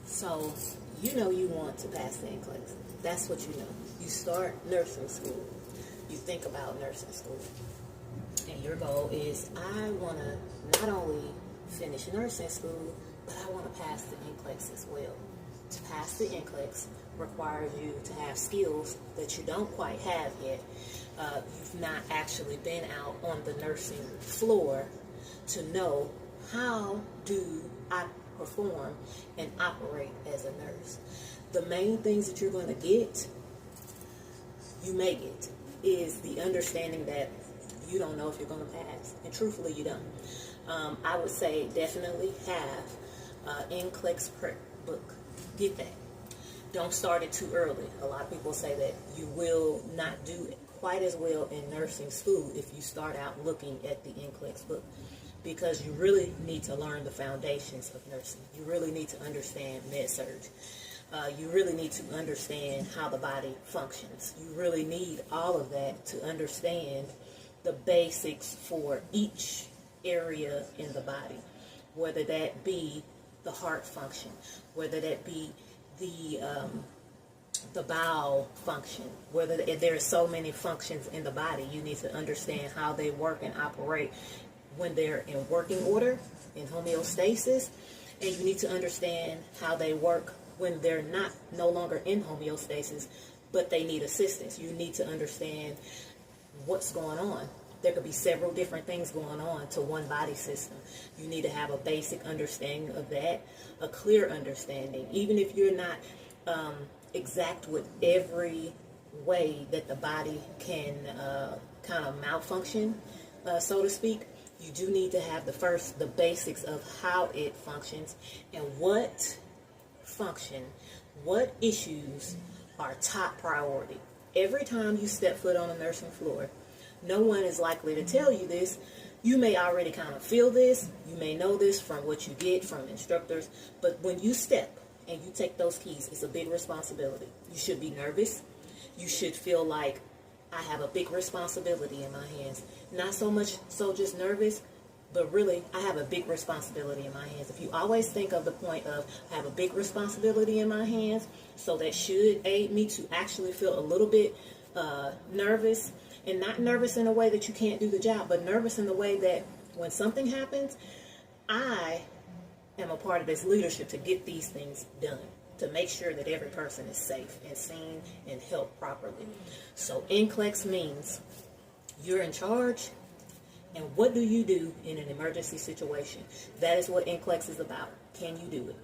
So, you know you want to pass the NCLEX. That's what you know. You start nursing school. You think about nursing school. And your goal is, I want to not only finish nursing school, but I want to pass the NCLEX as well. To pass the NCLEX requires you to have skills that you don't quite have yet. You've not actually been out on the nursing floor to know how do I perform and operate as a nurse. The main things that you're going to get, you may get, is the understanding that you don't know if you're going to pass. And truthfully, you don't. I would say definitely have NCLEX prep book. Get that. Don't start it too early. A lot of people say that you will not do quite as well in nursing school if you start out looking at the NCLEX book, because you really need to learn the foundations of nursing. You really need to understand med-surg. You really need to understand how the body functions. You really need all of that to understand the basics for each area in the body, whether that be the heart function, whether that be the bowel function, whether there are so many functions in the body. You need to understand how they work and operate when they're in working order, in homeostasis, and you need to understand how they work when they're no longer in homeostasis, but they need assistance. You need to understand what's going on. There could be several different things going on to one body system. You need to have a basic understanding of that, a clear understanding. Even if you're not exact with every way that the body can kind of malfunction, so to speak, you do need to have the basics of how it functions and what function, what issues are top priority. Every time you step foot on a nursing floor, no one is likely to tell you this. You may already kind of feel this. You may know this from what you get from instructors. But when you step and you take those keys, it's a big responsibility. You should be nervous. You should feel like, I have a big responsibility in my hands. Not so much so just nervous, but really, I have a big responsibility in my hands. If you always think of the point of, I have a big responsibility in my hands, so that should aid me to actually feel a little bit nervous. And not nervous in a way that you can't do the job, but nervous in the way that when something happens, I am a part of this leadership to get these things done, to make sure that every person is safe and seen and helped properly. So NCLEX means you're in charge, and what do you do in an emergency situation? That is what NCLEX is about. Can you do it?